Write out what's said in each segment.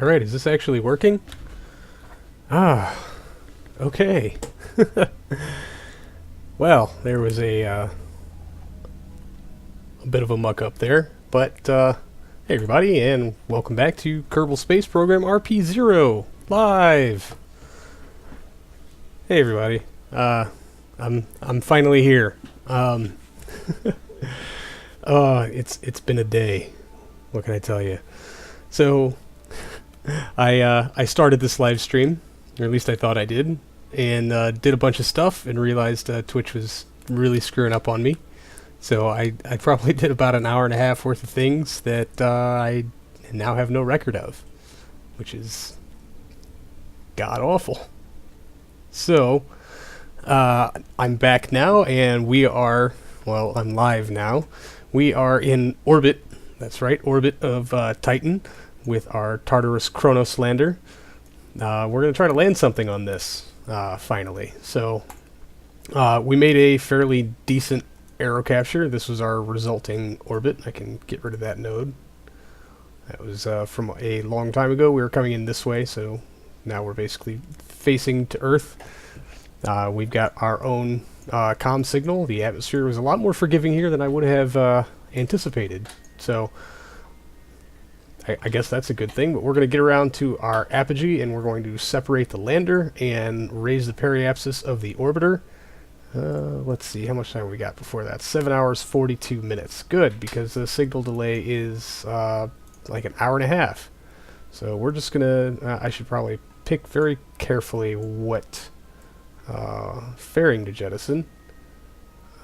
Alright, is this actually working? Ah, okay. Well, there was a bit of a muck up there, but hey everybody, and welcome back to Kerbal Space Program RP-0 live. Hey everybody, I'm finally here. It's been a day. What can I tell you? So, I started this live stream, or at least I thought I did, and did a bunch of stuff and realized Twitch was really screwing up on me. So I probably did about an hour and a half worth of things that I now have no record of, which is god awful. So I'm back now, and we are, well, I'm live now. We are in orbit, that's right, orbit of Titan, with our Tartarus Kronos lander. We're going to try to land something on this, finally. So, we made a fairly decent aero capture. This was our resulting orbit. I can get rid of that node. That was from a long time ago. We were coming in this way, so now we're basically facing to Earth. We've got our own comm signal. The atmosphere was a lot more forgiving here than I would have anticipated. So, I guess that's a good thing, but we're going to get around to our apogee, and we're going to separate the lander and raise the periapsis of the orbiter. Let's see, how much time we got before that? 7 hours, 42 minutes. Good, because the signal delay is like an hour and a half. So we're just going to, I should probably pick very carefully what fairing to jettison.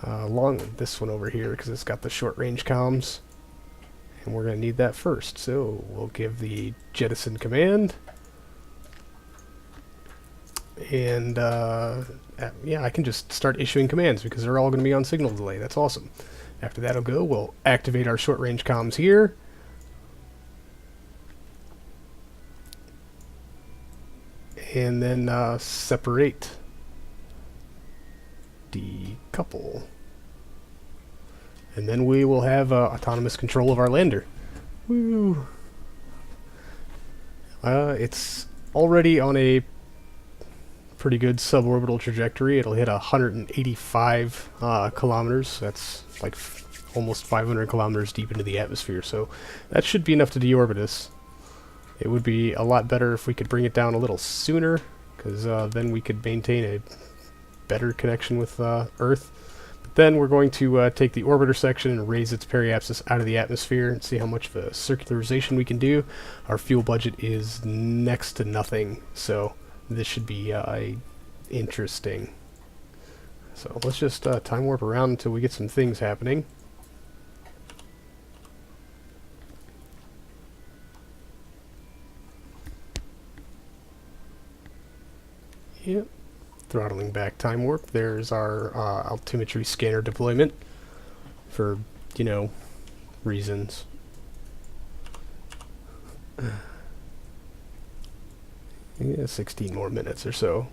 Along this one over here, because it's got the short-range comms. And we're going to need that first, so we'll give the jettison command. And, yeah, I can just start issuing commands because they're all going to be on signal delay. That's awesome. After that'll go, we'll activate our short-range comms here. And then separate. Decouple. And then we will have autonomous control of our lander. Woo! It's already on a pretty good suborbital trajectory. It'll hit 185 kilometers. That's like almost 500 kilometers deep into the atmosphere. So that should be enough to deorbit us. It would be a lot better if we could bring it down a little sooner, because then we could maintain a better connection with Earth. Then we're going to take the orbiter section and raise its periapsis out of the atmosphere and see how much of a circularization we can do. Our fuel budget is next to nothing, so this should be interesting. So let's just time warp around until we get some things happening. Yep. Throttling back time warp. There's our altimetry scanner deployment for, you know, reasons. Yeah, 16 more minutes or so.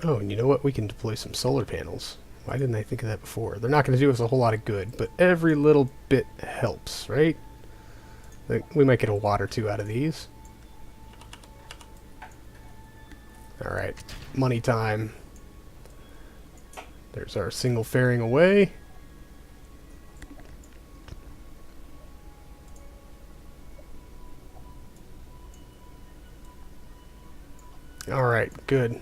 Oh, and you know what? We can deploy some solar panels. Why didn't I think of that before? They're not going to do us a whole lot of good, but every little bit helps, right? We might get a watt or two out of these. Alright, money time. There's our single fairing away. Alright, good.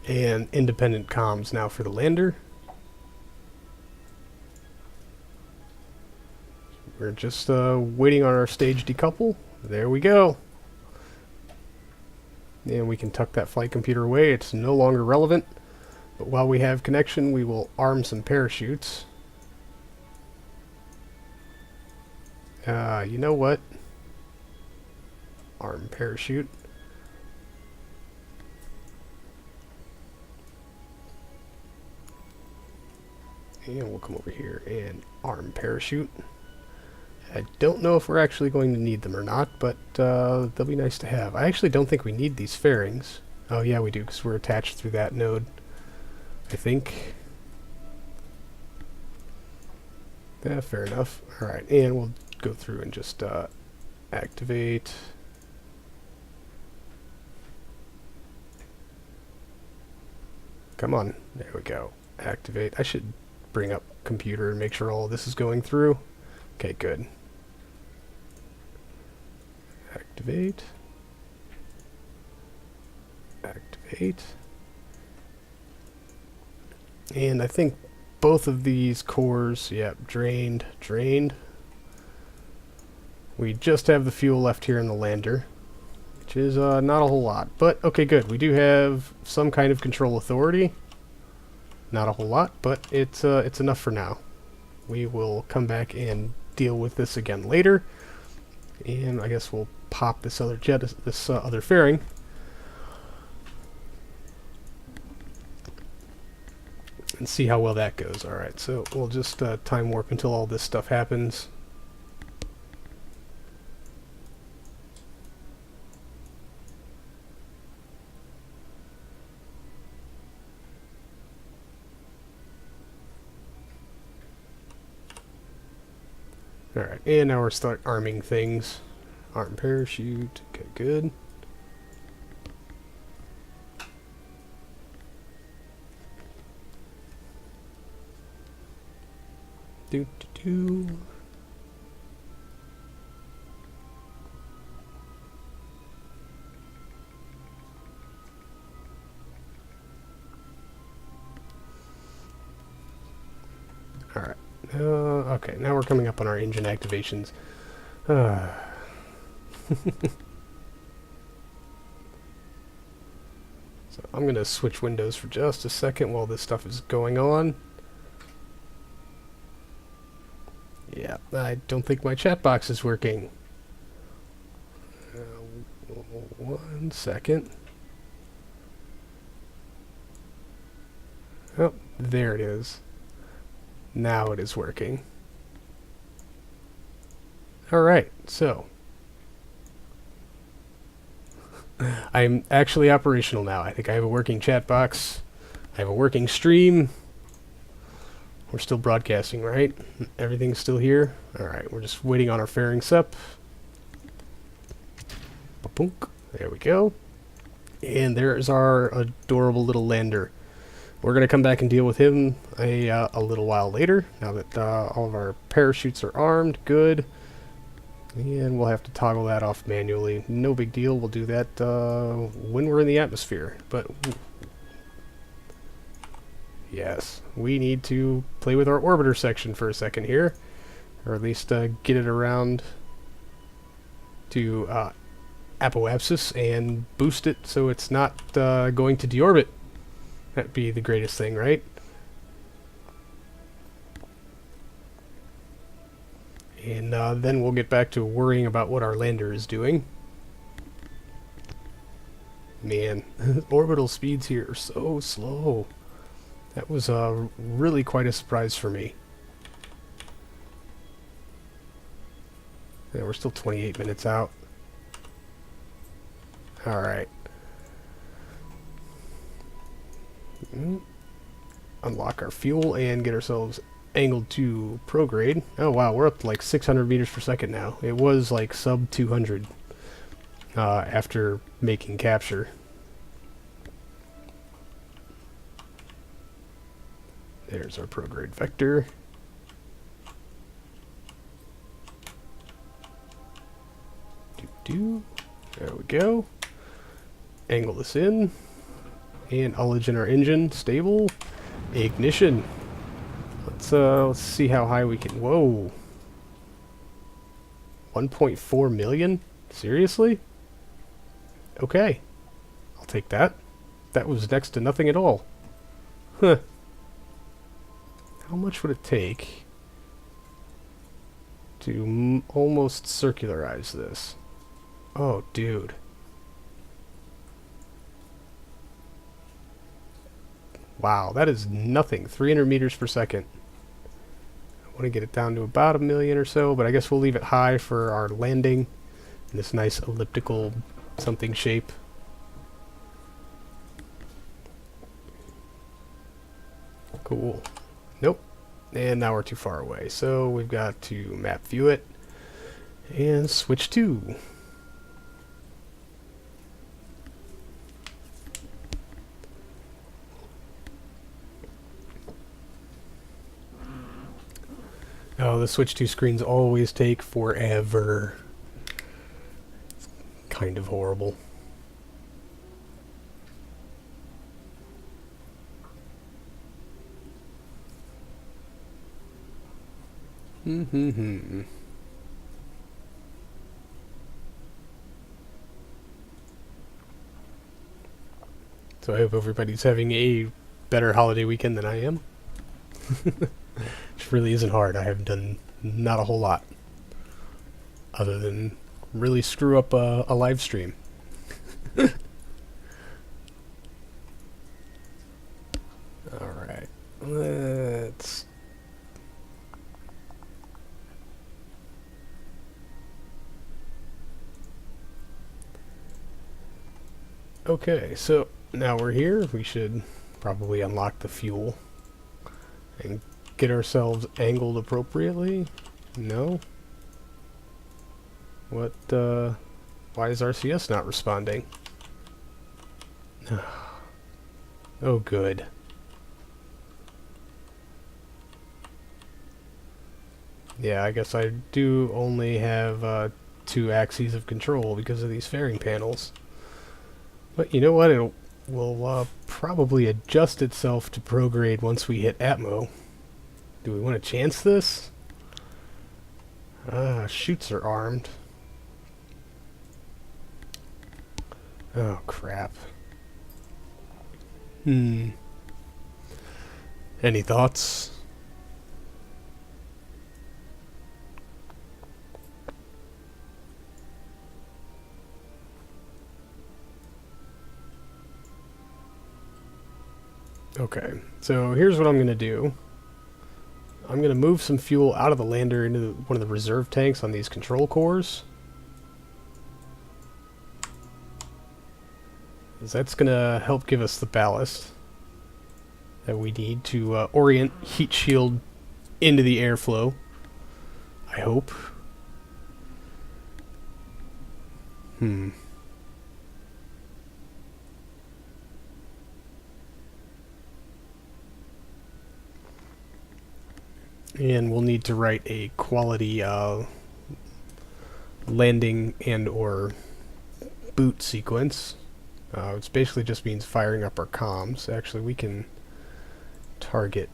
And independent comms now for the lander. We're just waiting on our stage decouple. There we go. And we can tuck that flight computer away. It's no longer relevant. But while we have connection, we will arm some parachutes. You know what? Arm parachute. And we'll come over here and arm parachute. I don't know if we're actually going to need them or not, but they'll be nice to have. I actually don't think we need these fairings. Oh yeah, we do, because we're attached through that node, I think. Yeah, fair enough. Alright, and we'll go through and just activate. Come on. There we go. Activate. I should bring up computer and make sure all this is going through. Okay, good. Activate. Activate. And I think both of these cores, yep, drained. We just have the fuel left here in the lander, which is not a whole lot. But, okay, good. We do have some kind of control authority. Not a whole lot, but it's enough for now. We will come back and deal with this again later. And I guess we'll pop this other other fairing. And see how well that goes. Alright, so we'll just time warp until all this stuff happens. Alright, and now we're start arming things. Arm parachute, okay, good. Do. Alright. Okay, now we're coming up on our engine activations. So I'm going to switch windows for just a second while this stuff is going on. Yeah, I don't think my chat box is working. 1 second. Oh, there it is. Now it is working. Alright, so I'm actually operational now. I think I have a working chat box. I have a working stream. We're still broadcasting, right? Everything's still here? Alright, we're just waiting on our fairing sup. Ba-punk. There we go. And there's our adorable little lander. We're going to come back and deal with him a little while later, now that all of our parachutes are armed. Good. And we'll have to toggle that off manually. No big deal. We'll do that when we're in the atmosphere. But yes, we need to play with our orbiter section for a second here, or at least get it around to apoapsis and boost it so it's not going to deorbit. That'd be the greatest thing, right? And then we'll get back to worrying about what our lander is doing. Man, orbital speeds here are so slow. That was really quite a surprise for me. Yeah, we're still 28 minutes out. Alright. Unlock our fuel and get ourselves angled to prograde. Oh wow, we're up to like 600 meters per second now. It was like sub 200 after making capture. There's our prograde vector. There we go. Angle this in. And ullage our engine. Stable. Ignition. Let's see how high we can... Whoa. 1.4 million? Seriously? Okay. I'll take that. That was next to nothing at all. Huh. How much would it take to almost circularize this? Oh, dude. Wow, that is nothing. 300 meters per second. I want to get it down to about 1 million or so, but I guess we'll leave it high for our landing in this nice elliptical something shape. Cool. Nope. And now we're too far away. So we've got to map view it and switch to. Oh, the switch to screens always take forever. It's kind of horrible. So I hope everybody's having a better holiday weekend than I am. Which really isn't hard. I have done not a whole lot. Other than really screw up a live stream. Alright. Let's... Okay, so now we're here. We should probably unlock the fuel and get ourselves angled appropriately. No? What, why is RCS not responding? Oh, good. Yeah, I guess I do only have 2 axes of control because of these fairing panels. But you know what? It will probably adjust itself to prograde once we hit Atmo. Do we want to chance this? Chutes are armed. Oh, crap. Any thoughts? Okay, so here's what I'm going to do. I'm going to move some fuel out of the lander into one of the reserve tanks on these control cores. That's going to help give us the ballast that we need to orient heat shield into the airflow, I hope. And we'll need to write a quality landing and or boot sequence. Which basically just means firing up our comms. Actually, we can get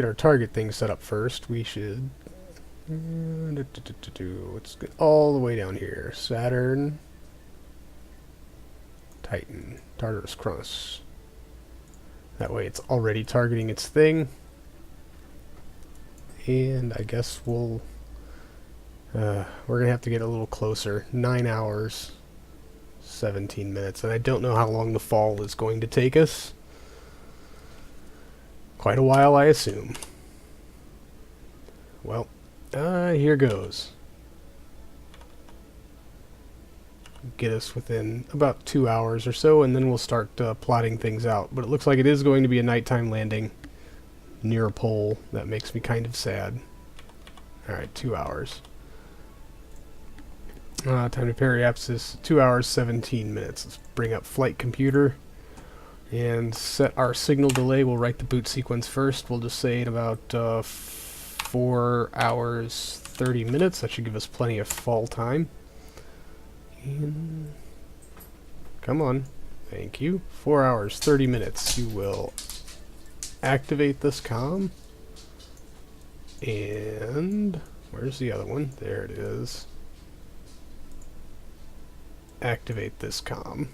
our target thing set up first. We should let's get all the way down here. Saturn, Titan, Tartarus, Cronus. That way it's already targeting its thing. And I guess we're gonna have to get a little closer. 9 hours, 17 minutes, and I don't know how long the fall is going to take us. Quite a while, I assume. Well, here goes. Get us within about 2 hours or so, and then we'll start plotting things out. But it looks like it is going to be a nighttime landing near a pole. That makes me kind of sad. Alright, 2 hours. Time to periapsis, 2 hours, 17 minutes. Let's bring up flight computer and set our signal delay. We'll write the boot sequence first. We'll just say in about 4 hours, 30 minutes. That should give us plenty of fall time. And come on. Thank you. 4 hours, 30 minutes. You will activate this comm. And where's the other one? There it is. Activate this comm.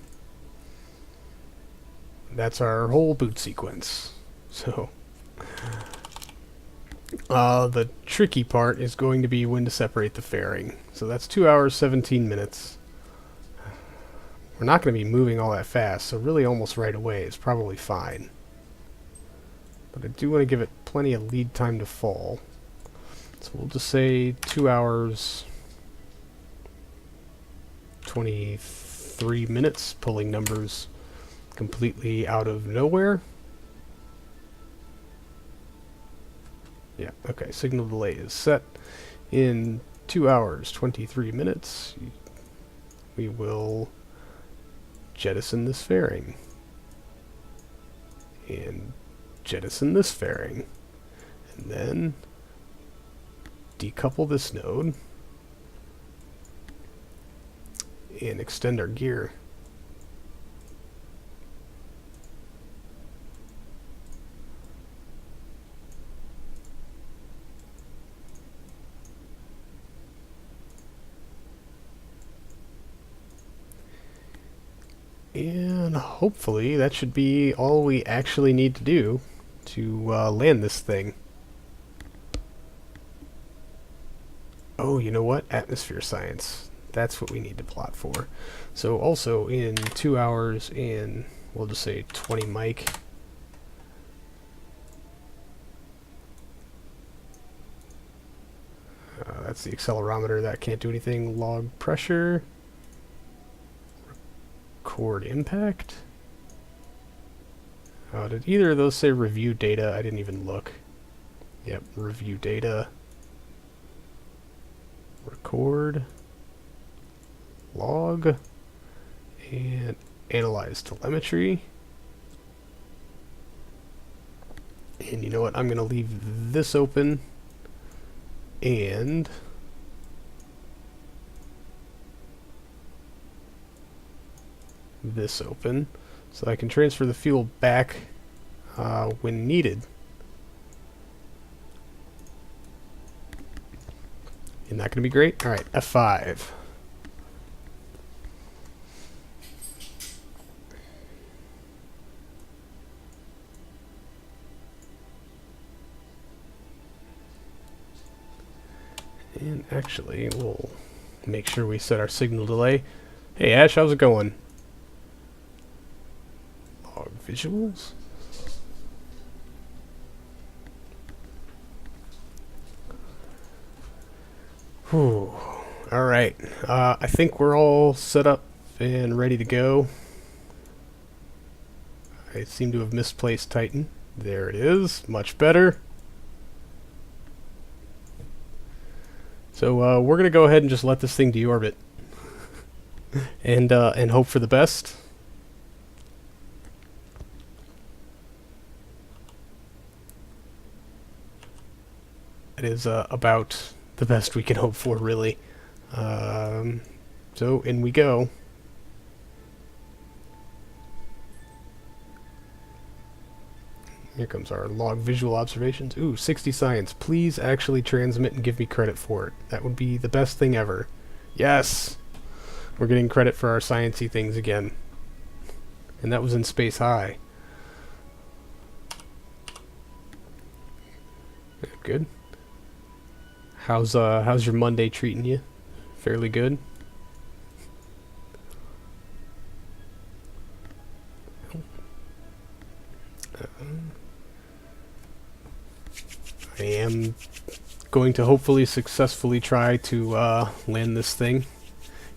That's our whole boot sequence. So the tricky part is going to be when to separate the fairing. So that's 2 hours, 17 minutes. We're not going to be moving all that fast, so really almost right away is probably fine. But I do want to give it plenty of lead time to fall. So we'll just say 2 hours, 23 minutes, pulling numbers completely out of nowhere. Yeah, okay, signal delay is set. In 2 hours, 23 minutes, we will jettison this fairing. And jettison this fairing. And then decouple this node and extend our gear. And hopefully that should be all we actually need to do to land this thing. Oh, you know what? Atmosphere science. That's what we need to plot for. So also in 2 hours and we'll just say 20 mic. That's the accelerometer. That can't do anything. Log pressure. Record impact. Did either of those say review data? I didn't even look. Yep, review data. Record. Log. And analyze telemetry. And you know what? I'm going to leave this open. And this open so I can transfer the fuel back when needed. Isn't that going to be great? All right, F5. And actually, we'll make sure we set our signal delay. Hey Ash, how's it going? Log visuals. Whew. Alright, I think we're all set up and ready to go. I seem to have misplaced Titan. There it is, much better. So we're going to go ahead and just let this thing deorbit and hope for the best. It is about the best we can hope for, really. So in we go. Here comes our log visual observations. Ooh, 60 science. Please actually transmit and give me credit for it. That would be the best thing ever. Yes! We're getting credit for our sciencey things again. And that was in Space High. Good. How's your Monday treating you? Fairly good? I am going to hopefully successfully try to land this thing.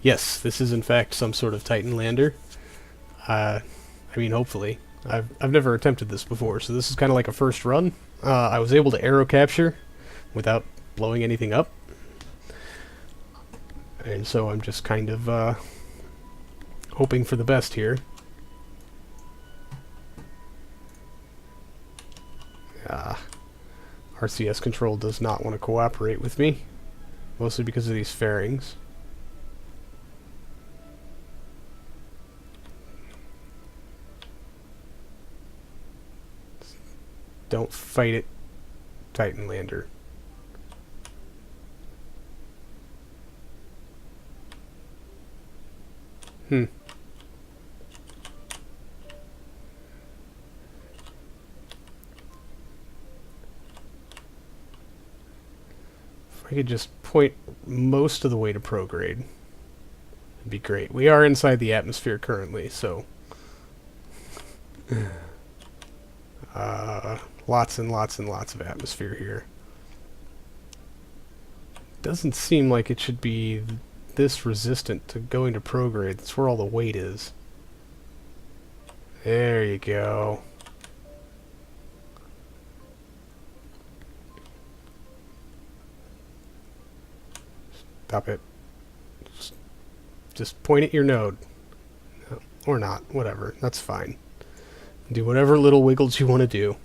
Yes, this is in fact some sort of Titan lander. I mean, hopefully. I've never attempted this before, so this is kind of like a first run. I was able to aero capture without blowing anything up. And so I'm just kind of hoping for the best here. RCS control does not want to cooperate with me, mostly because of these fairings. Don't fight it, Titan lander. If I could just point most of the way to prograde, it'd be great. We are inside the atmosphere currently, so lots and lots and lots of atmosphere here. Doesn't seem like it should be this resistant to going to prograde. That's where all the weight is. There you go. Stop it. Just point at your node. No, or not. Whatever. That's fine. Do whatever little wiggles you want to do.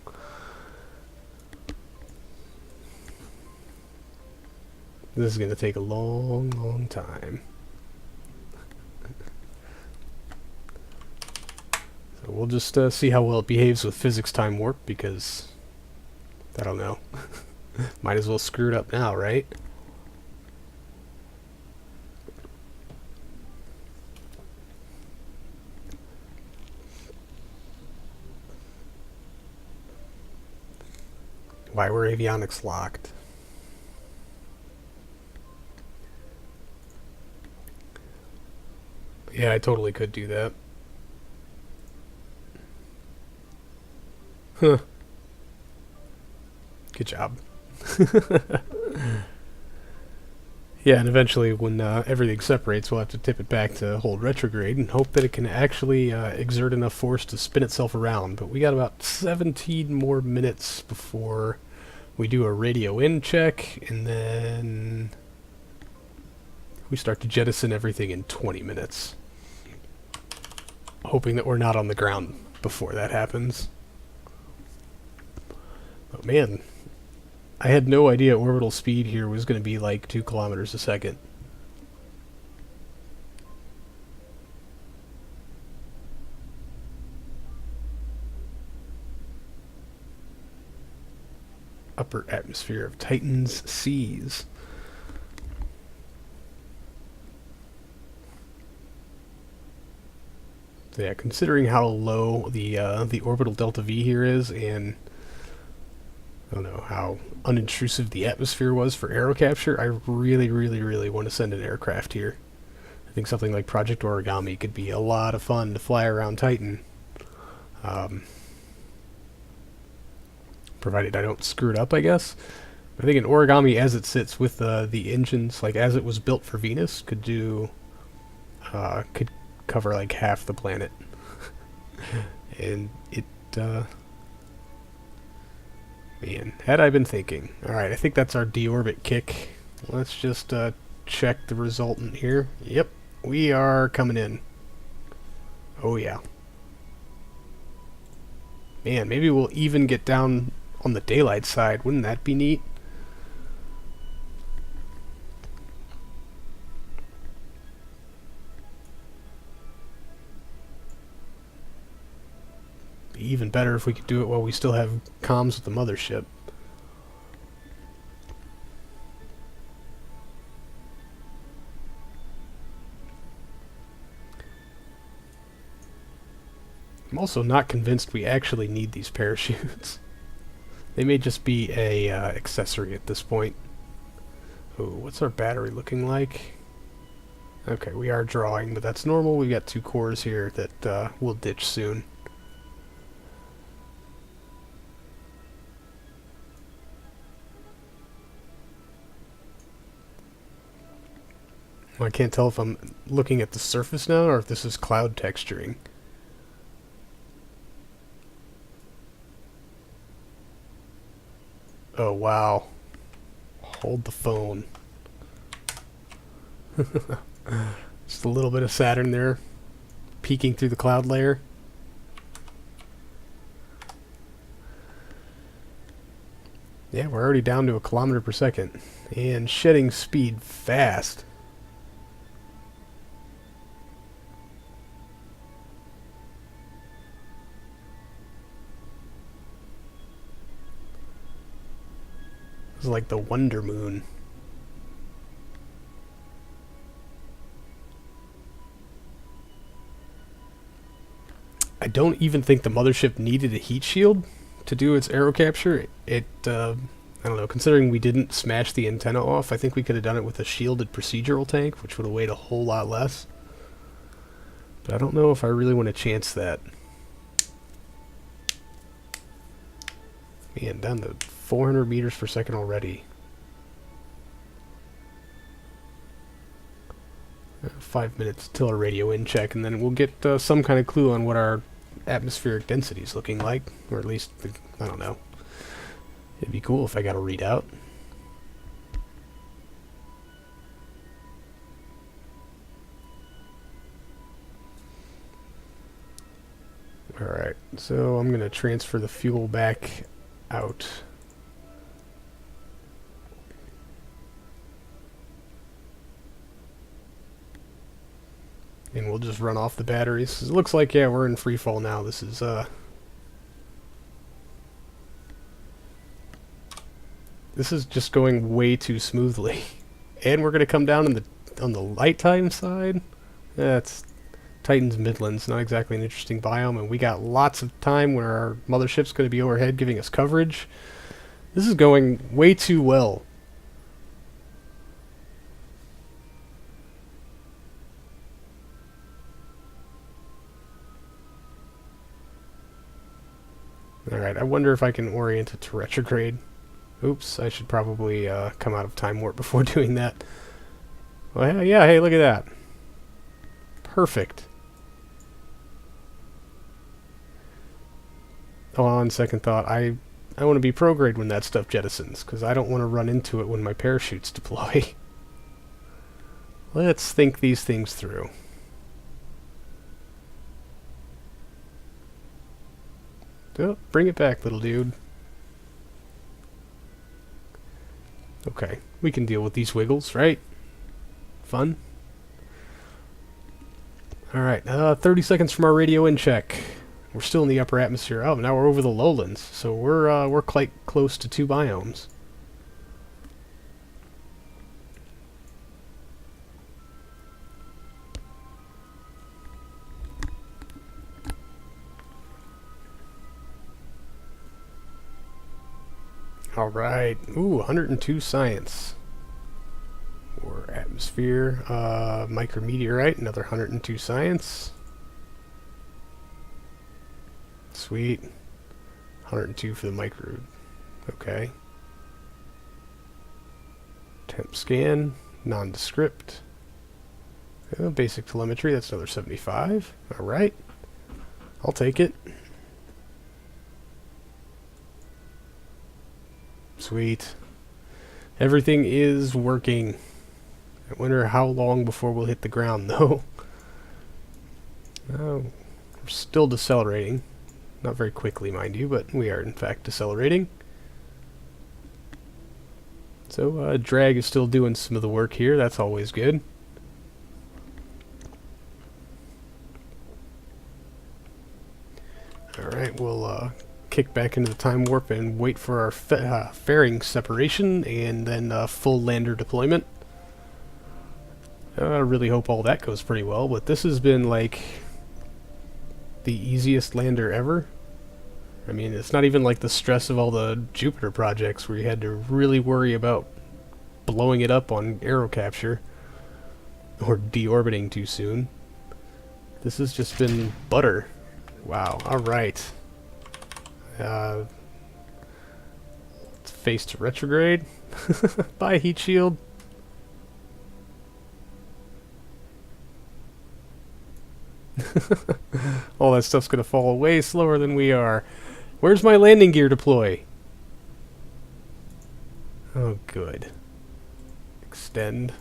This is going to take a long, long time. So we'll just see how well it behaves with physics time warp, because I don't know. Might as well screw it up now, right? Why were avionics locked? Yeah, I totally could do that. Huh. Good job. Yeah, and eventually when everything separates, we'll have to tip it back to hold retrograde and hope that it can actually exert enough force to spin itself around. But we got about 17 more minutes before we do a radio in check, and then we start to jettison everything in 20 minutes. Hoping that we're not on the ground before that happens. Oh man, I had no idea orbital speed here was going to be like 2 kilometers a second. Upper atmosphere of Titan's seas. So yeah, considering how low the orbital delta V here is, and I don't know how unintrusive the atmosphere was for aero capture, I really, really, really want to send an aircraft here. I think something like Project Origami could be a lot of fun to fly around Titan. Provided I don't screw it up, I guess. I think an Origami as it sits with the engines, like as it was built for Venus, could do, could cover like half the planet. And it, man, had I been thinking. Alright, I think that's our deorbit kick. Let's just check the resultant here. Yep, we are coming in. Oh yeah. Man, maybe we'll even get down on the daylight side. Wouldn't that be neat? Be even better if we could do it while we still have comms with the mothership. I'm also not convinced we actually need these parachutes. They may just be a accessory at this point. Ooh, what's our battery looking like? Okay, we are drawing, but that's normal. We've got 2 cores here that we'll ditch soon. I can't tell if I'm looking at the surface now or if this is cloud texturing. Oh, wow. Hold the phone. Just a little bit of Saturn there, peeking through the cloud layer. Yeah, we're already down to 1 kilometer per second. And shedding speed fast. This is like the Wonder Moon. I don't even think the mothership needed a heat shield to do its aero capture. I don't know, considering we didn't smash the antenna off, I think we could have done it with a shielded procedural tank, which would have weighed a whole lot less. But I don't know if I really want to chance that. Man, down to 400 meters per second already. 5 minutes till our radio in check, and then we'll get some kind of clue on what our atmospheric density is looking like, or at least, I don't know. It'd be cool if I got a readout. Alright, so I'm going to transfer the fuel back out. And we'll just run off the batteries. It looks like, yeah, we're in free fall now. This is, this is just going way too smoothly. And we're going to come down on the light time side. That's Titan's Midlands, not exactly an interesting biome, and we got lots of time where our mothership's going to be overhead giving us coverage. This is going way too well. Alright, I wonder if I can orient it to retrograde. Oops, I should probably come out of time warp before doing that. Well, yeah, hey, look at that. Perfect. Oh, on second thought, I want to be prograde when that stuff jettisons, because I don't want to run into it when my parachutes deploy. Let's think these things through. Oh, bring it back, little dude. Okay, we can deal with these wiggles, right? Fun. Alright, 30 seconds from our radio in check. We're still in the upper atmosphere. Oh, now we're over the lowlands, so we're quite close to 2 biomes. Alright. Ooh, 102 science. Or atmosphere. Micrometeorite, another 102 science. Sweet. 102 for the micro. Okay. Temp scan. Nondescript. Basic telemetry, that's another 75. Alright. I'll take it. Sweet. Everything is working. I wonder how long before we'll hit the ground, though. Oh, we're still decelerating. Not very quickly, mind you, but we are, in fact, decelerating. So, drag is still doing some of the work here. That's always good. Alright, we'll kick back into the time warp and wait for our fairing separation and then full lander deployment. I really hope all that goes pretty well, but this has been like the easiest lander ever. I mean, it's not even like the stress of all the Jupiter projects where you had to really worry about blowing it up on aero capture or deorbiting too soon. This has just been butter. Wow, alright. Let's face to retrograde. Bye, heat shield. All that stuff's gonna fall way slower than we are. Where's my landing gear deploy? Oh, good. Extend.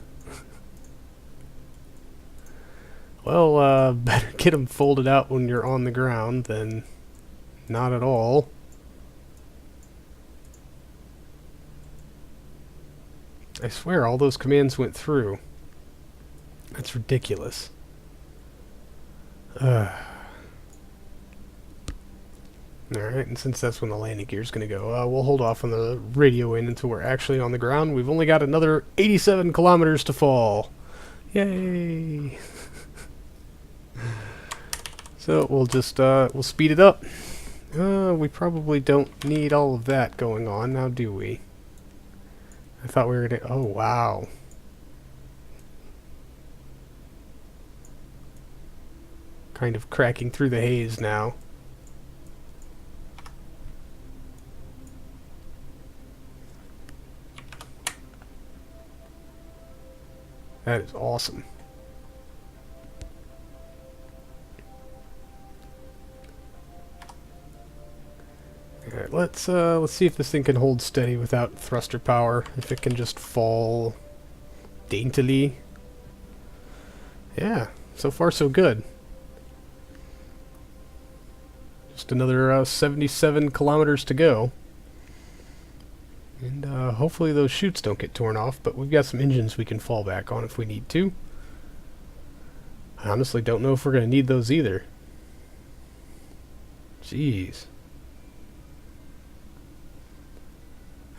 Well, better get them folded out when you're on the ground than not at all. I swear all those commands went through. That's ridiculous. Alright, and since that's when the landing gear's gonna go, we'll hold off on the radio in until we're actually on the ground. We've only got another 87 kilometers to fall. Yay! So we'll just, we'll speed it up. We probably don't need all of that going on, now do we? I thought we were gonna, oh wow. Kind of cracking through the haze now. That is awesome. Alright, let's see if this thing can hold steady without thruster power. If it can just fall daintily. Yeah, so far so good. just another 77 kilometers to go. And hopefully those chutes don't get torn off, but we've got some engines we can fall back on if we need to. I honestly don't know if we're going to need those either. Jeez.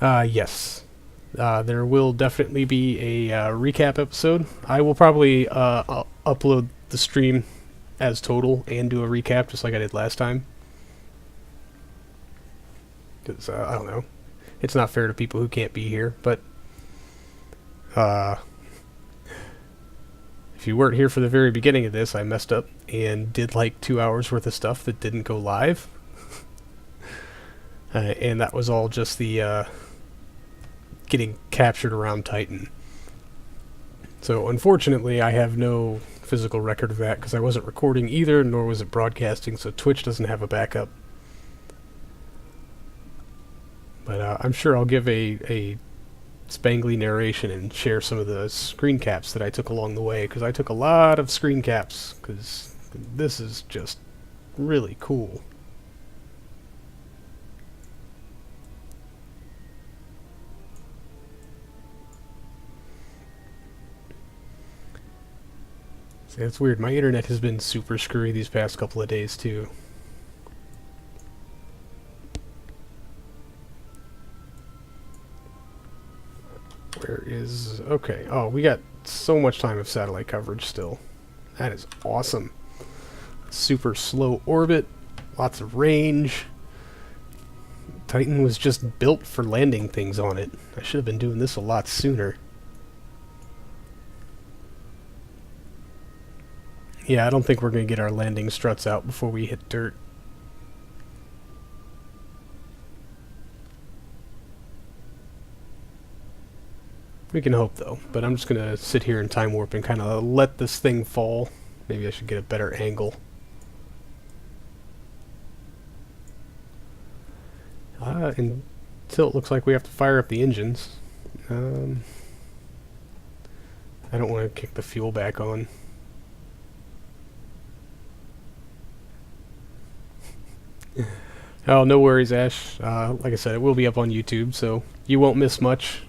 Yes. There will definitely be a recap episode. I will probably upload the stream as total and do a recap just like I did last time. Because, I don't know. It's not fair to people who can't be here, but if you weren't here for the very beginning of this, I messed up and did like 2 hours worth of stuff that didn't go live. And that was all just the getting captured around Titan. So unfortunately I have no physical record of that because I wasn't recording either, nor was it broadcasting, so Twitch doesn't have a backup. But I'm sure I'll give a spangly narration and share some of the screen caps that I took along the way, because I took a lot of screen caps, because this is just really cool. See, that's weird. My internet has been super screwy these past couple of days, too. Where is... Okay. Oh, we got so much time of satellite coverage still. That is awesome. Super slow orbit. Lots of range. Titan was just built for landing things on it. I should have been doing this a lot sooner. Yeah, I don't think we're going to get our landing struts out before we hit dirt. We can hope, though. But I'm just going to sit here in time warp and kind of let this thing fall. Maybe I should get a better angle. Until it looks like we have to fire up the engines. I don't want to kick the fuel back on. Oh, no worries, Ash. Like I said, it will be up on YouTube, so you won't miss much.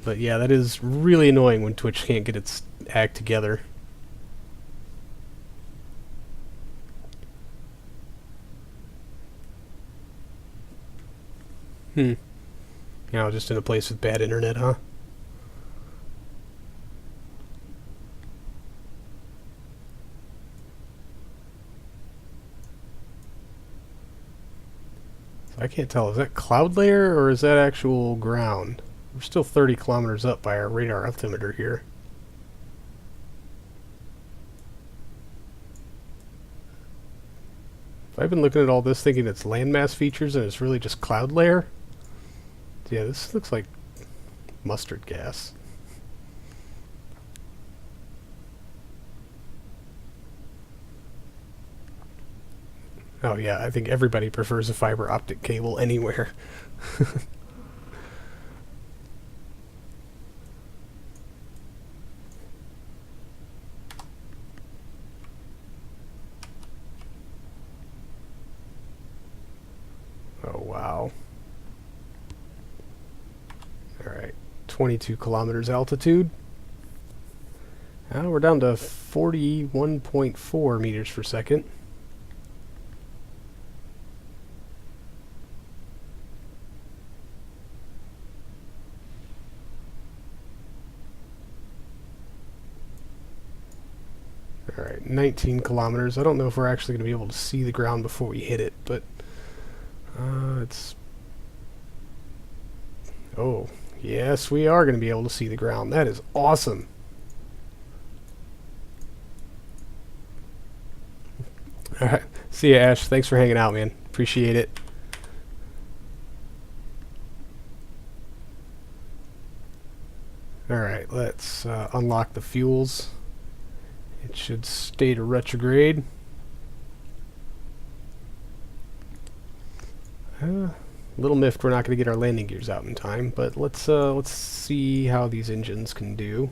But yeah, that is really annoying when Twitch can't get its act together. You know, just in a place with bad internet, huh? So I can't tell, is that cloud layer or is that actual ground? We're still 30 kilometers up by our radar altimeter here. I've been looking at all this thinking it's landmass features and it's really just cloud layer. Yeah, this looks like mustard gas. Oh yeah, I think everybody prefers a fiber optic cable anywhere. Oh wow. Alright, 22 kilometers altitude. Now we're down to 41.4 meters per second. Alright, 19 kilometers. I don't know if we're actually going to be able to see the ground before we hit it, but it's... Oh, yes, we are going to be able to see the ground. That is awesome. Alright, see ya, Ash. Thanks for hanging out, man. Appreciate it. Alright, let's unlock the fuels. It should stay to retrograde. Little miffed we're not going to get our landing gears out in time, but let's see how these engines can do.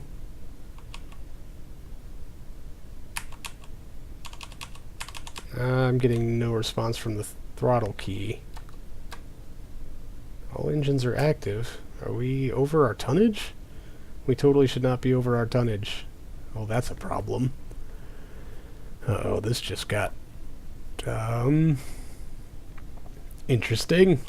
I'm getting no response from the throttle key. All engines are active. Are we over our tonnage? We totally should not be over our tonnage. Oh, that's a problem. Uh-oh, this just got interesting.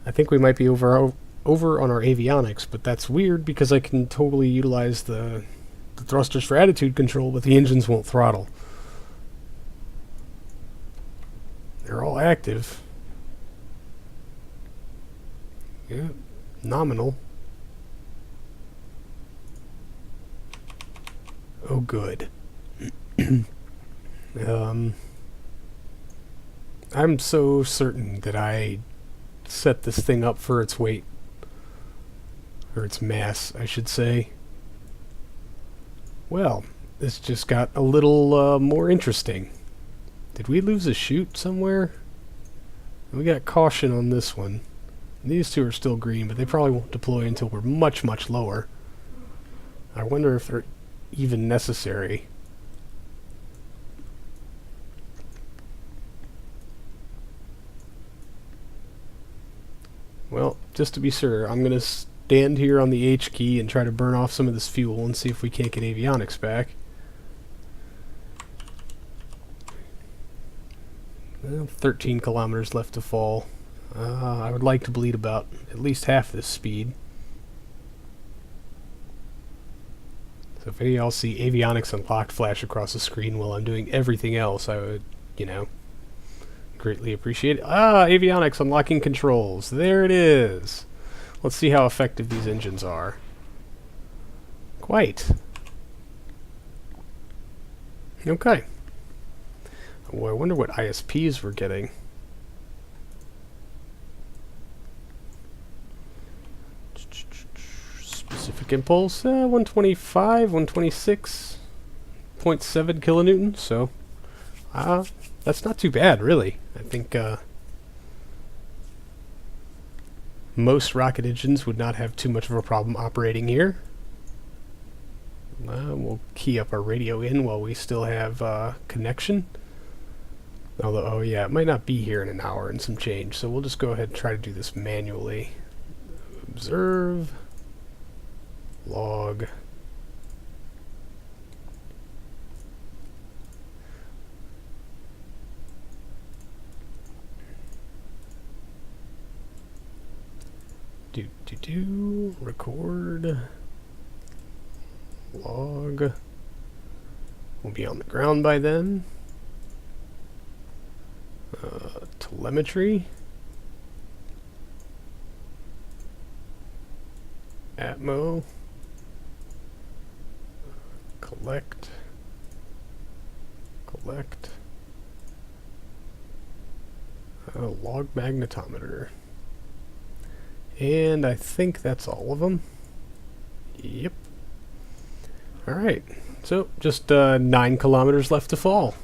I think we might be over on our avionics, but that's weird because I can totally utilize the thrusters for attitude control, but the engines won't throttle. They're all active. Yeah, nominal. Oh, good. I'm so certain that I set this thing up for its weight. Or its mass, I should say. Well, this just got a little more interesting. Did we lose a chute somewhere? We got caution on this one. These two are still green, but they probably won't deploy until we're much, much lower. I wonder if they're even necessary. Well, just to be sure, I'm going to stand here on the H key and try to burn off some of this fuel and see if we can't get avionics back. Well, 13 kilometers left to fall. I would like to bleed about at least half this speed. So if any of y'all see avionics unlocked flash across the screen while I'm doing everything else, I would, greatly appreciate it. Avionics unlocking controls. There it is. Let's see how effective these engines are. Quite. Okay. Oh, I wonder what ISPs we're getting. Specific impulse, 125, 126.7 kilonewtons, so that's not too bad, really. I think most rocket engines would not have too much of a problem operating here. We'll key up our radio in while we still have connection. Although, oh yeah, it might not be here in an hour and some change, so we'll just go ahead and try to do this manually. Observe. Log. Record. Log. We'll be on the ground by then. Telemetry. Atmo. Collect. Log magnetometer. And I think that's all of them. Yep. Alright, so just 9 kilometers left to fall.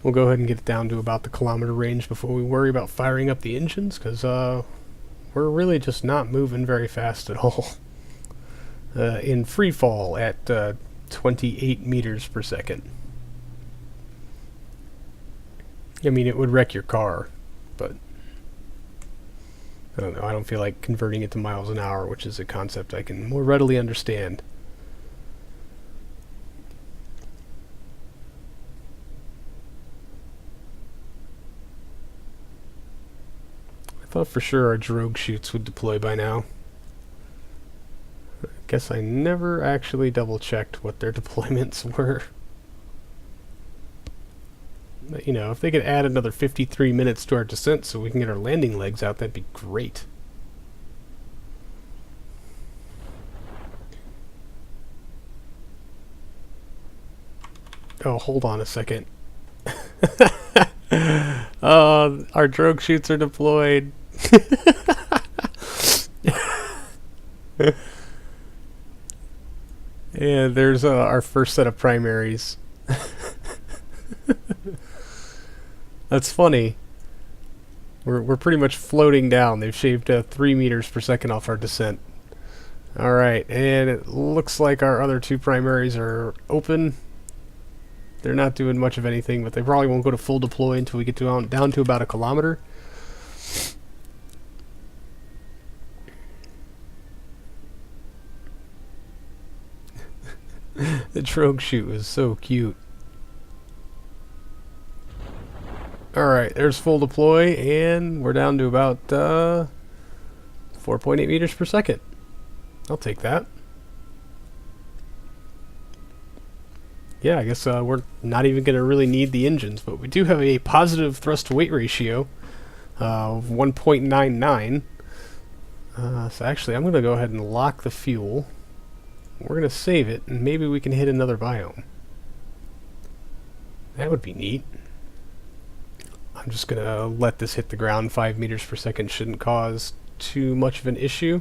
We'll go ahead and get it down to about the kilometer range before we worry about firing up the engines, because we're really just not moving very fast at all. In free fall at 28 meters per second. I mean, it would wreck your car, but I don't know, I don't feel like converting it to miles an hour, which is a concept I can more readily understand. I thought for sure our drogue chutes would deploy by now. I guess I never actually double-checked what their deployments were. But, if they could add another 53 minutes to our descent so we can get our landing legs out, that'd be great. Oh, hold on a second. Our drogue chutes are deployed. Yeah, there's our first set of primaries. That's funny. We're pretty much floating down. They've shaved 3 meters per second off our descent. Alright, and it looks like our other two primaries are open. They're not doing much of anything, but they probably won't go to full deploy until we get down to about a kilometer. The drogue chute was so cute. Alright, there's full deploy, and we're down to about 4.8 meters per second. I'll take that. Yeah, I guess we're not even going to really need the engines, but we do have a positive thrust-to-weight ratio of 1.99. So actually, I'm going to go ahead and lock the fuel. We're going to save it, and maybe we can hit another biome. That would be neat. I'm just going to let this hit the ground. 5 meters per second shouldn't cause too much of an issue.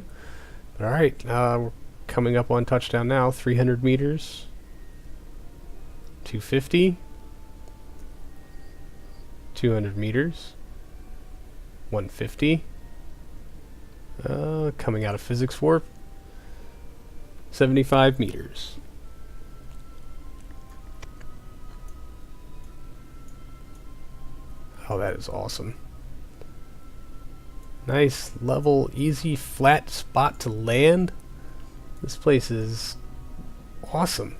But alright, we're coming up on touchdown now. 300 meters. 250. 200 meters. 150. Coming out of physics warp. 75 meters. Oh, that is awesome. Nice, level, easy, flat spot to land. This place is awesome.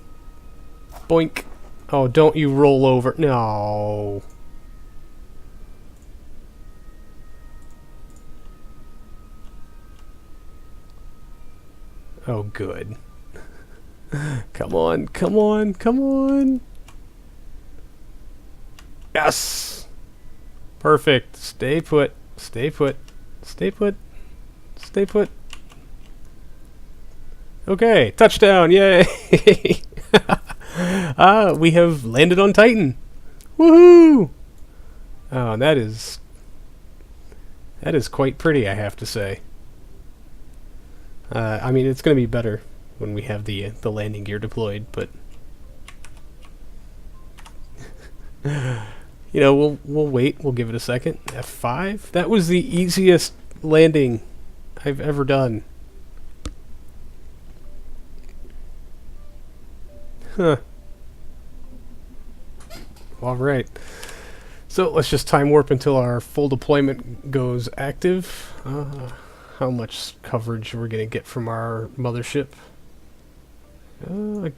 Boink. Oh, don't you roll over. No. Oh, good. Come on, come on, come on. Yes! Perfect. Stay put. Stay put. Stay put. Stay put. Okay, touchdown. Yay! We have landed on Titan. Woohoo! Oh, that is quite pretty, I have to say. I mean, it's going to be better when we have the landing gear deployed, but you know, we'll wait. We'll give it a second. F5. That was the easiest landing I've ever done. Huh. All right. So let's just time warp until our full deployment goes active. How much coverage we're going to get from our mothership? A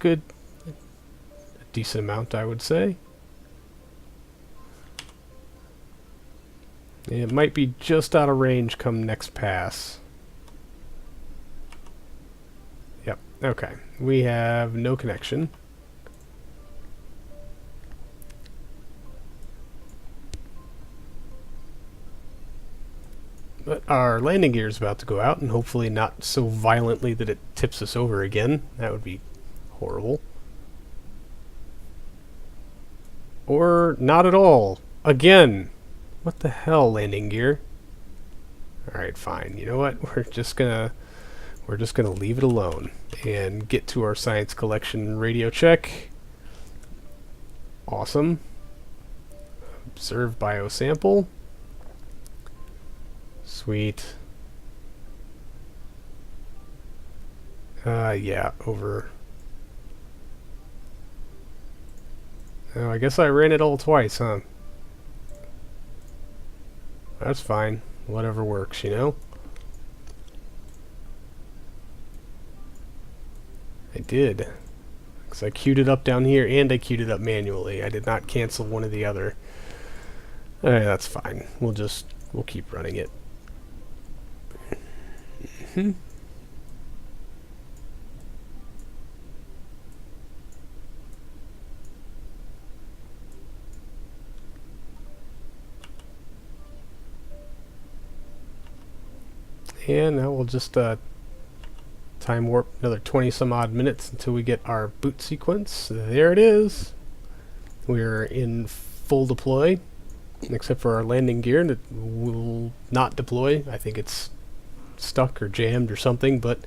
decent amount, I would say. It might be just out of range come next pass. Yep, okay. We have no connection. But our landing gear is about to go out, and hopefully not so violently that it tips us over again. That would be horrible. Or not at all. Again. What the hell, landing gear? Alright, fine. You know what? We're just gonna leave it alone and get to our science collection radio check. Awesome. Observe biosample. Sweet. Yeah, over. Oh, I guess I ran it all twice, huh? That's fine. Whatever works, you know? I did. Because I queued it up down here and I queued it up manually. I did not cancel one or the other. Alright, that's fine. We'll keep running it. And now we'll just time warp another 20 some odd minutes until we get our boot sequence. There it is. We're in full deploy, except for our landing gear that will not deploy. I think it's stuck or jammed or something, but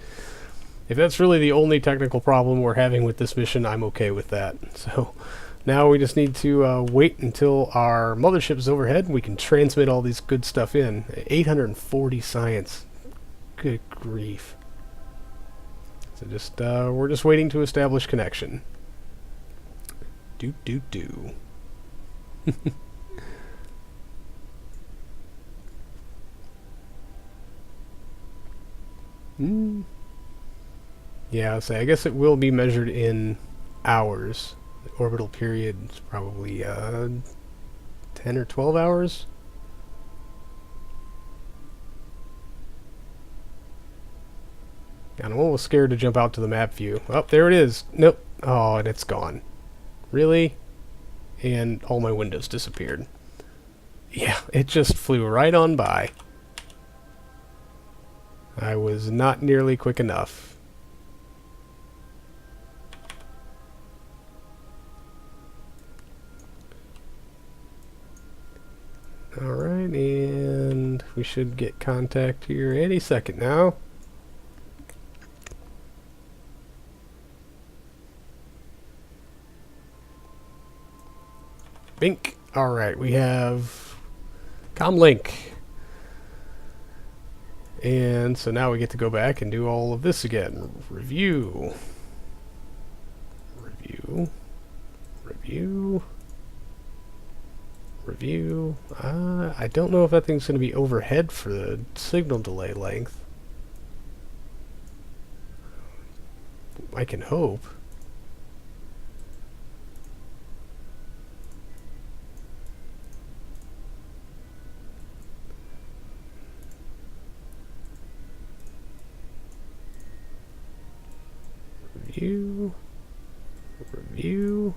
if that's really the only technical problem we're having with this mission, I'm okay with that. So now we just need to wait until our mothership is overhead. We can transmit all these good stuff in. 840 science. Good grief. So we're just waiting to establish connection. Do do do. Hmm. Yeah, I'll say. I guess it will be measured in hours. The orbital period is probably 10 or 12 hours. And I'm almost scared to jump out to the map view. Oh, there it is. Nope. Oh, and it's gone. Really? And all my windows disappeared. Yeah, it just flew right on by. I was not nearly quick enough. Alright, and we should get contact here any second now. Bink. Alright, we have comlink. And so now we get to go back and do all of this again. Review. Review. Review. Review. I don't know if that thing's going to be overhead for the signal delay length. I can hope. Review. Review.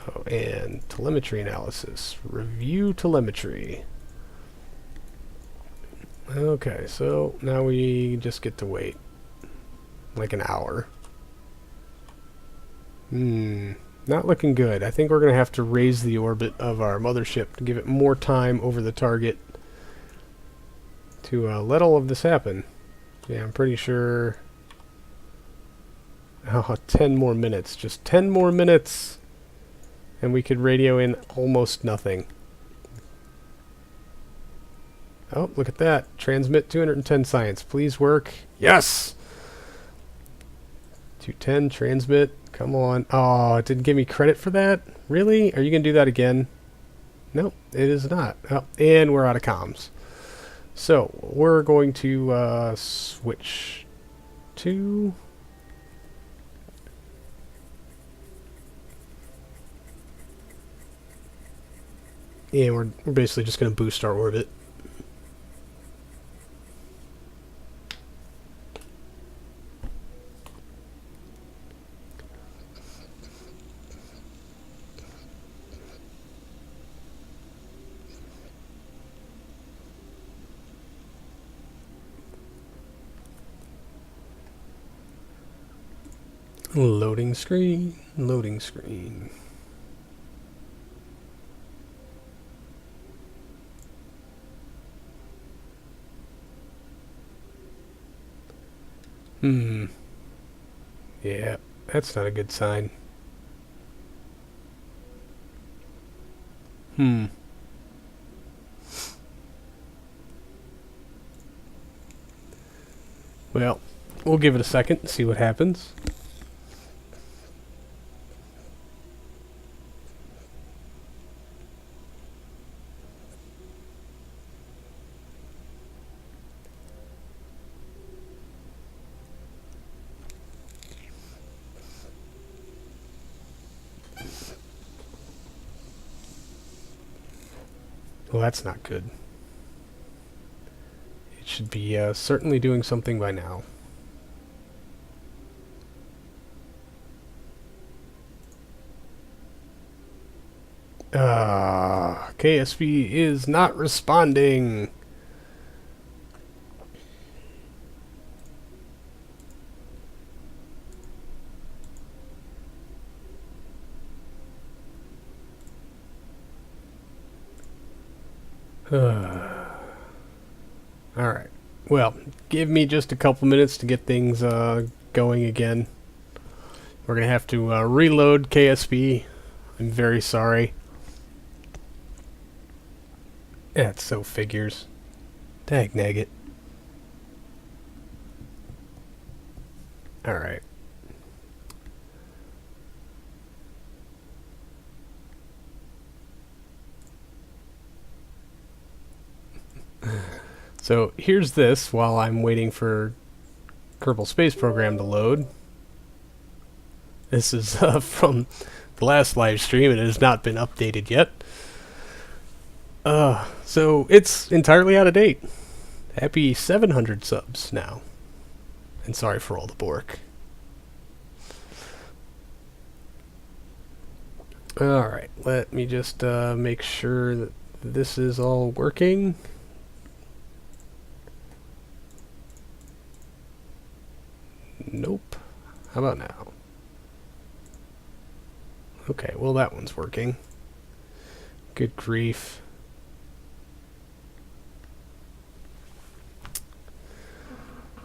Oh, and telemetry analysis. Review telemetry. Okay, so now we just get to wait. Like an hour. Not looking good. I think we're going to have to raise the orbit of our mothership to give it more time over the target to let all of this happen. Yeah, I'm pretty sure... Oh, 10 more minutes. Just 10 more minutes! And we could radio in almost nothing. Oh, look at that. Transmit 210 science. Please work. Yes! 210, transmit. Come on. Oh, it didn't give me credit for that? Really? Are you going to do that again? Nope, it is not. Oh, and we're out of comms. So, we're going to switch to... Yeah, we're basically just going to boost our orbit. Loading screen, loading screen. Yeah, that's not a good sign. Well, we'll give it a second and see what happens. Well, that's not good. It should be certainly doing something by now. KSP is not responding. Alright. Well, give me just a couple minutes to get things going again. We're going to have to reload KSP. I'm very sorry. That so figures. Dag-nag-it. Alright. So here's this while I'm waiting for Kerbal Space Program to load. This is from the last live stream, and it has not been updated yet. So it's entirely out of date. Happy 700 subs now. And sorry for all the bork. Alright, let me just make sure that this is all working. Nope. How about now? Okay, well that one's working. Good grief.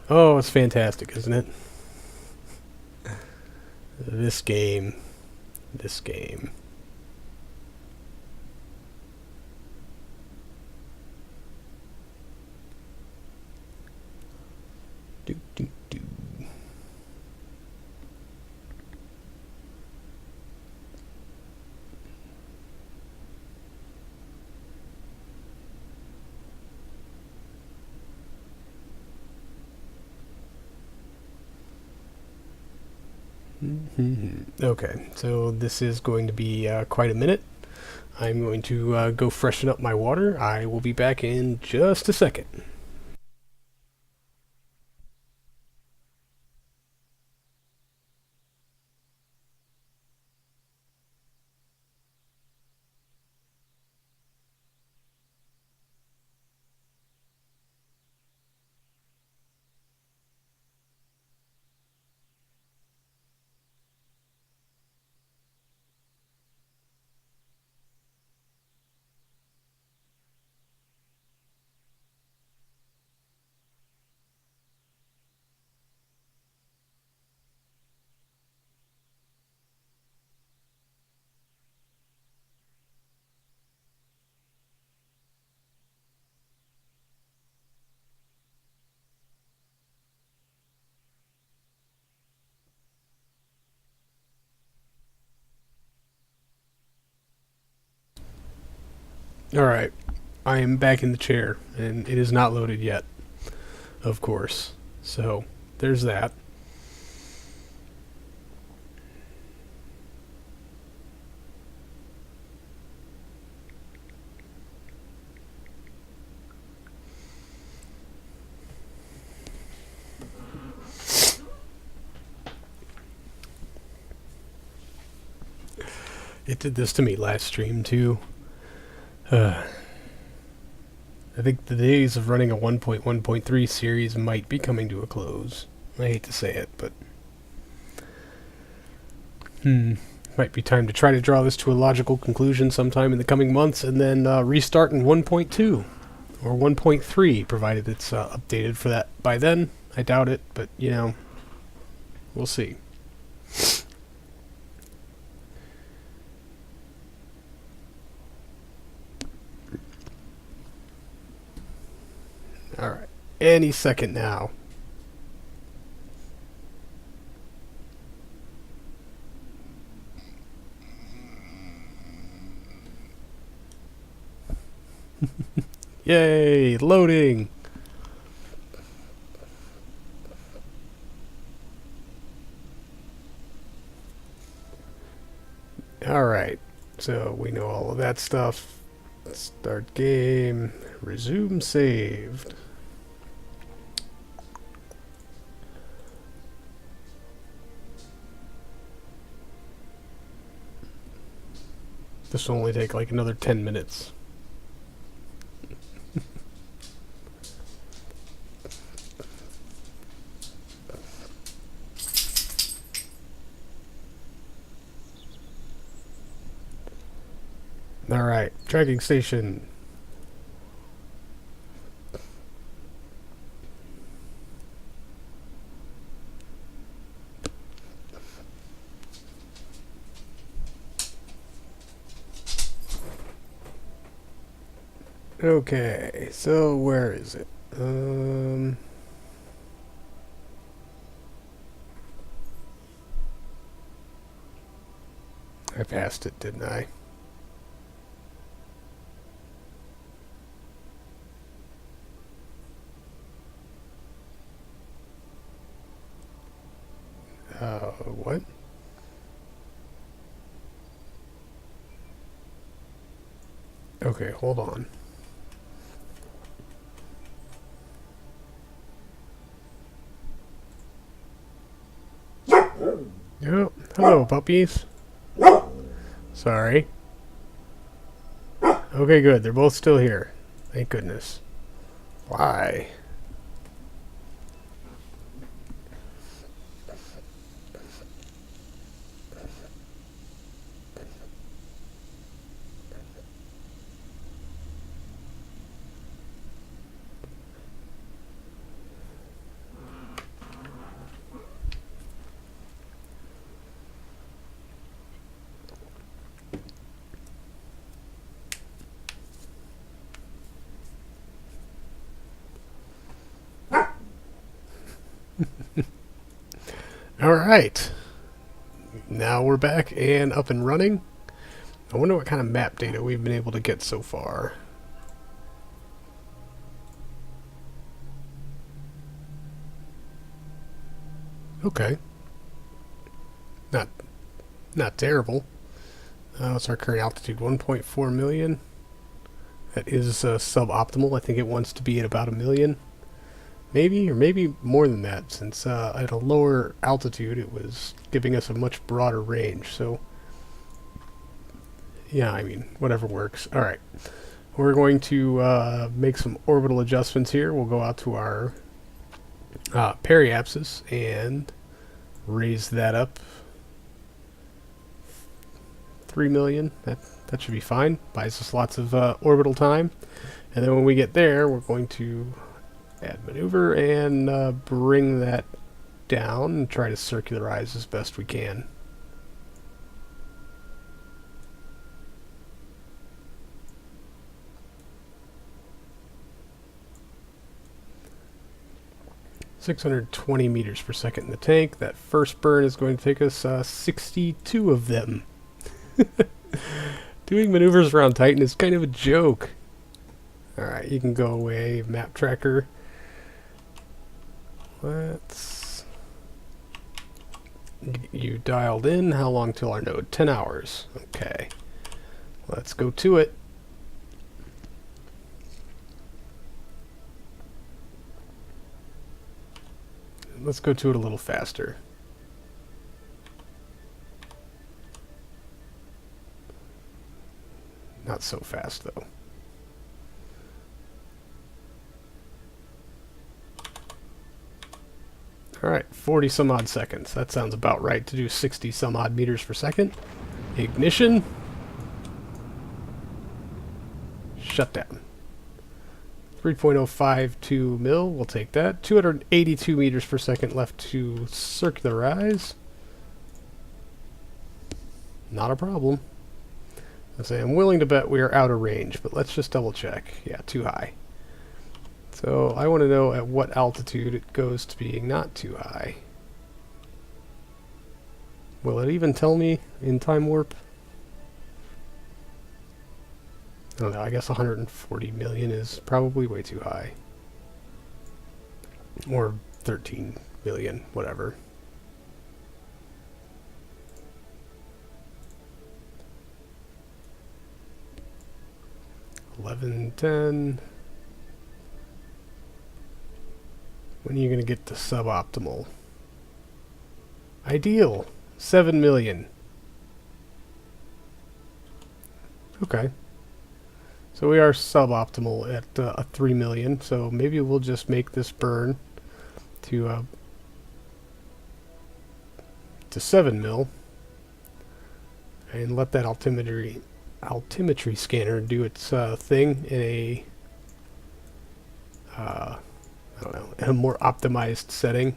Oh, it's fantastic, isn't it? This game. This game. Do, do, do. Okay, so this is going to be quite a minute. I'm going to go freshen up my water. I will be back in just a second. Alright, I am back in the chair, and it is not loaded yet, of course. So, there's that. It did this to me last stream, too. I think the days of running a 1.1.3 series might be coming to a close. I hate to say it, but... might be time to try to draw this to a logical conclusion sometime in the coming months, and then restart in 1.2 or 1.3, provided it's updated for that by then. I doubt it, but, you know, we'll see. Alright, any second now. Yay, loading! Alright, so we know all of that stuff. Start game, resume saved. This will only take like another 10 minutes. Alright, tracking station. Okay, so where is it? I passed it, didn't I? What? Okay, hold on. Oh, hello, puppies. Sorry. Okay, good. They're both still here. Thank goodness. Why? Alright. Now we're back and up and running. I wonder what kind of map data we've been able to get so far. Okay. Not terrible. What's our current altitude? 1.4 million. That is suboptimal. I think it wants to be at about 1 million. Maybe, or maybe more than that, since at a lower altitude it was giving us a much broader range. So, yeah, I mean, whatever works. Alright. We're going to make some orbital adjustments here. We'll go out to our periapsis and raise that up 3 million. That should be fine. Buys us lots of orbital time. And then when we get there, we're going to add maneuver and bring that down and try to circularize as best we can. (620 meters per second in the tank). That first burn is going to take us 62 of them. Doing maneuvers around Titan is kind of a joke. Alright, you can go away, map tracker. Let's get you dialed in. How long till our node? 10 hours. Okay. Let's go to it. Let's go to it a little faster. Not so fast, though. Alright, 40 some odd seconds. That sounds about right to do 60 some odd meters per second. Ignition. Shutdown. 3.052 mil, we'll take that. 282 meters per second left to circularize. Not a problem. I say I'm willing to bet we are out of range, but let's just double check. Yeah, too high. So I want to know at what altitude it goes to being not too high. Will it even tell me in time warp? I don't know, I guess 140 million is probably way too high. Or 13 million, whatever. $11.10. When are you going to get to suboptimal? Ideal. 7 million. Okay. So we are suboptimal at a 3 million, so maybe we'll just make this burn to 7 mil and let that altimetry scanner do its thing in a I don't know, in a more optimized setting.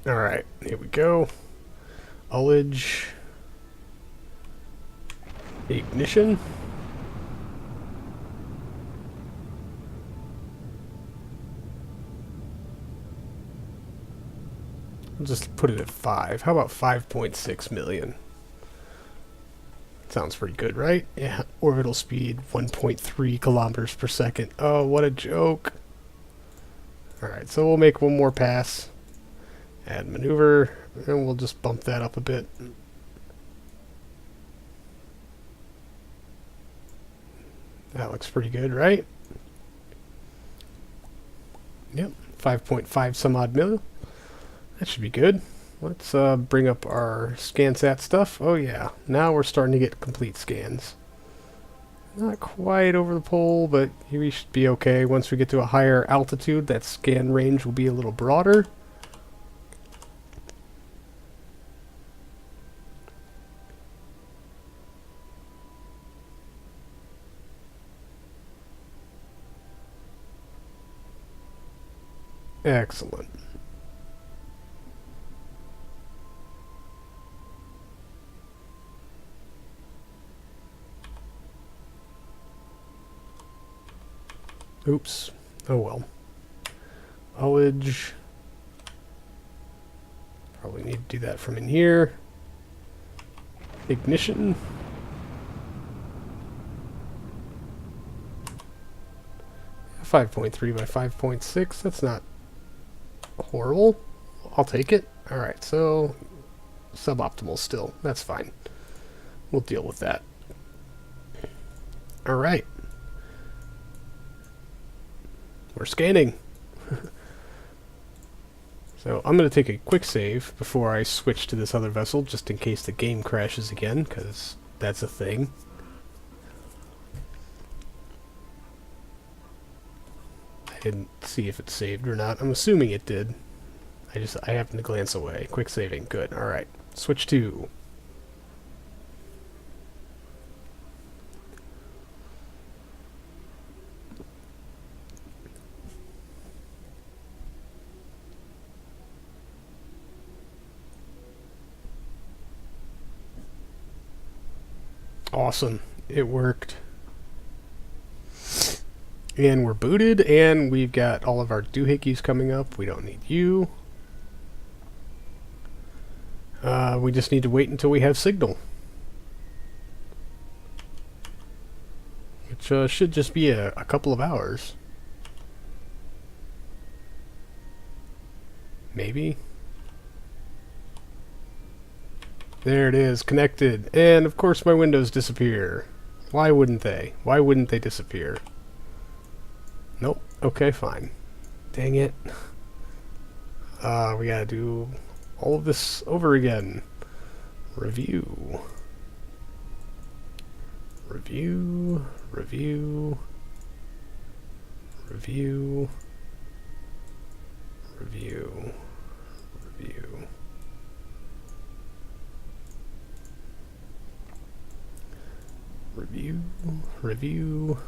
Alright, here we go. Ullage. Ignition. I'll just put it at 5. How about 5.6 million? Sounds pretty good, right? Yeah, orbital speed 1.3 kilometers per second. Oh, what a joke. Alright, so we'll make one more pass. Add maneuver, and we'll just bump that up a bit. That looks pretty good, right? Yep, 5.5 some odd mil. That should be good. Let's bring up our ScanSat stuff. Oh yeah, now we're starting to get complete scans. Not quite over the pole, but we should be okay. Once we get to a higher altitude, that scan range will be a little broader. Excellent. Oops. Oh well. Ullage. Probably need to do that from in here. Ignition. Yeah, 5.3 by 5.6. That's not horrible. I'll take it. Alright, so suboptimal still. That's fine. We'll deal with that. Alright. We're scanning. So I'm going to take a quick save before I switch to this other vessel, just in case the game crashes again, because that's a thing. I didn't see if it saved or not. I'm assuming it did. I happened to glance away. Quick saving. Good. Alright. Switch to... Awesome. It worked. And we're booted, and we've got all of our doohickeys coming up. We don't need you. We just need to wait until we have signal. Which should just be a couple of hours. Maybe. There it is, connected. And of course my windows disappear. Why wouldn't they? Why wouldn't they disappear? Nope. Okay, fine. Dang it. We gotta do all of this over again. Review. Review. Review. Review. Review. Review. Review. Review.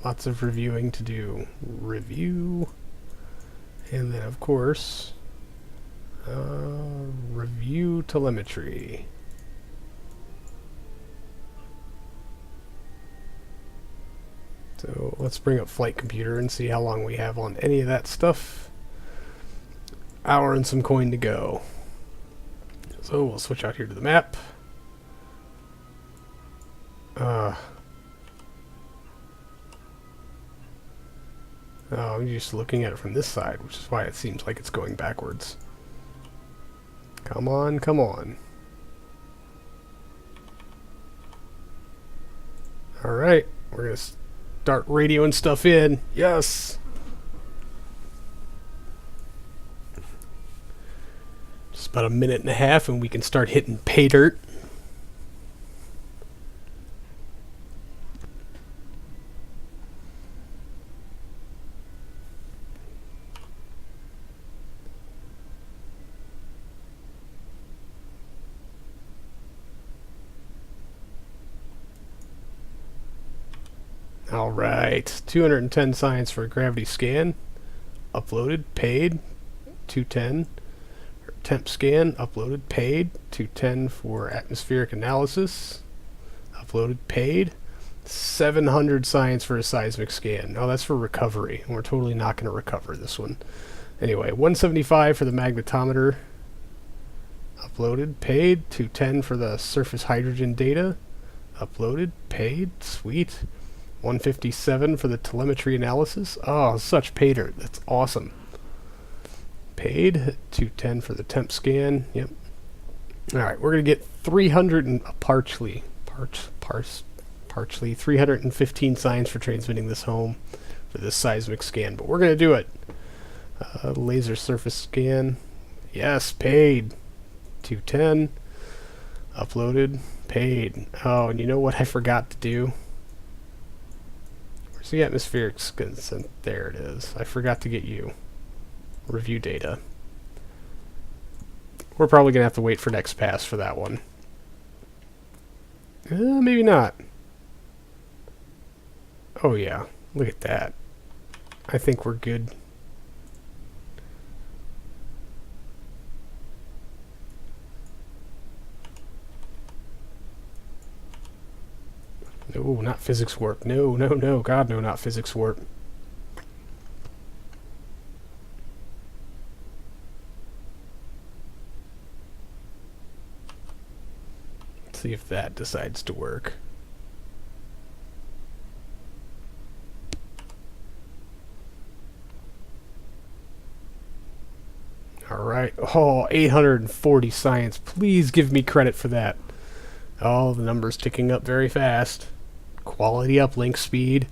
Lots of reviewing to do. Review. And then, of course, review telemetry. So let's bring up flight computer and see how long we have on any of that stuff. Hour and some coin to go. So we'll switch out here to the map. Oh, I'm just looking at it from this side, which is why it seems like it's going backwards. Come on, come on. Alright, we're going to start radioing stuff in. Yes! Just about a minute and a half and we can start hitting pay dirt. Alright, 210 science for a gravity scan. Uploaded, paid, 210. Temp scan, uploaded, paid, 210 for atmospheric analysis. Uploaded, paid. 700 science for a seismic scan. Oh, that's for recovery. And we're totally not going to recover this one. Anyway, 175 for the magnetometer. Uploaded, paid, 210 for the surface hydrogen data. Uploaded, paid, sweet. 157 for the telemetry analysis. Oh, such pay dirt. That's awesome. paid. 210 for the temp scan. Yep. All right, we're gonna get 300 and partially 315 signs for transmitting this home for this seismic scan, but we're gonna do it. Laser surface scan. Yes, paid. 210. Uploaded. Paid. Oh, and you know what I forgot to do? Where's the atmospheric scan? There it is. I forgot to get you. Review data. We're probably going to have to wait for next pass for that one. Maybe not. Oh yeah, look at that. I think we're good. No, not physics warp. No, no, no. God, no, not physics warp. Let's see if that decides to work. Alright. Oh, 840 science. Please give me credit for that. Oh, the number's ticking up very fast. Quality uplink speed.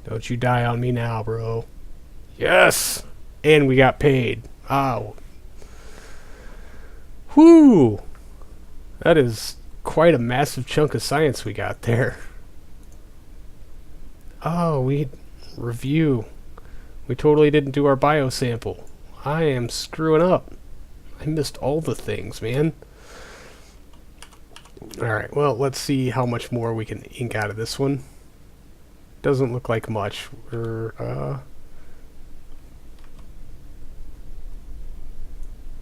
Don't you die on me now, bro. Yes! And we got paid. Oh. Whoo! That is quite a massive chunk of science we got there. Oh, we review. We totally didn't do our biosample. I am screwing up. I missed all the things, man. Alright, well, let's see how much more we can ink out of this one. Doesn't look like much.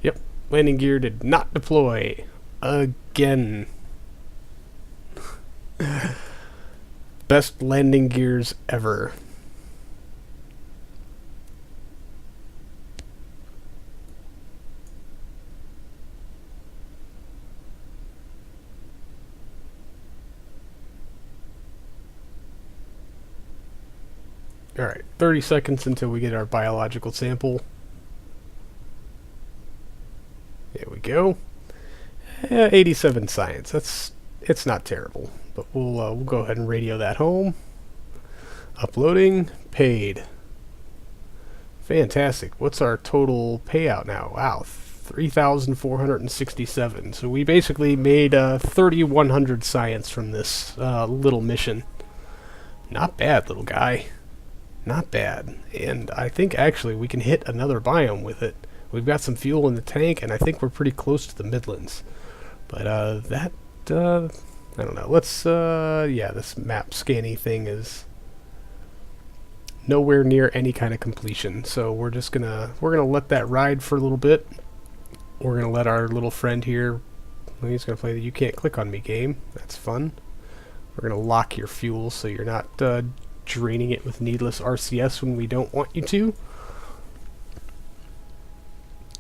Yep, landing gear did not deploy. Again. Best landing gears ever. Alright, 30 seconds until we get our biological sample. There we go. 87 science. It's not terrible, but we'll go ahead and radio that home. Uploading, paid. Fantastic. What's our total payout now? Wow, 3,467. So we basically made 3,100 science from this little mission. Not bad, little guy. Not bad. And I think actually we can hit another biome with it. We've got some fuel in the tank, and I think we're pretty close to the Midlands. But I don't know. Let's yeah, this map scanny thing is nowhere near any kind of completion. So we're gonna let that ride for a little bit. We're gonna let our little friend here, he's gonna play the "You Can't Click on Me" game. That's fun. We're gonna lock your fuel so you're not draining it with needless RCS when we don't want you to.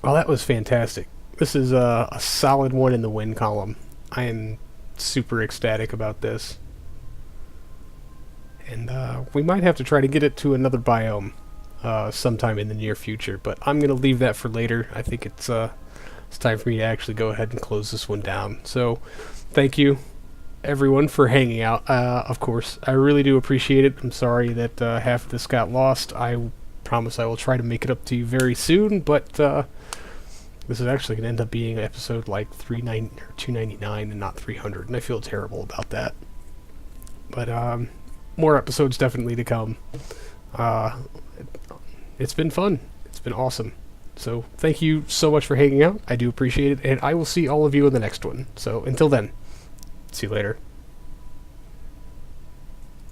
Oh, that was fantastic. This is a solid one in the win column. I am super ecstatic about this. And we might have to try to get it to another biome sometime in the near future, but I'm going to leave that for later. I think it's time for me to actually go ahead and close this one down. So, thank you, everyone, for hanging out. Of course, I really do appreciate it. I'm sorry that half of this got lost. I promise I will try to make it up to you very soon, but this is actually going to end up being episode like 299 and not 300, and I feel terrible about that. But more episodes definitely to come. It's been fun. It's been awesome. So thank you so much for hanging out. I do appreciate it, and I will see all of you in the next one. So until then, see you later.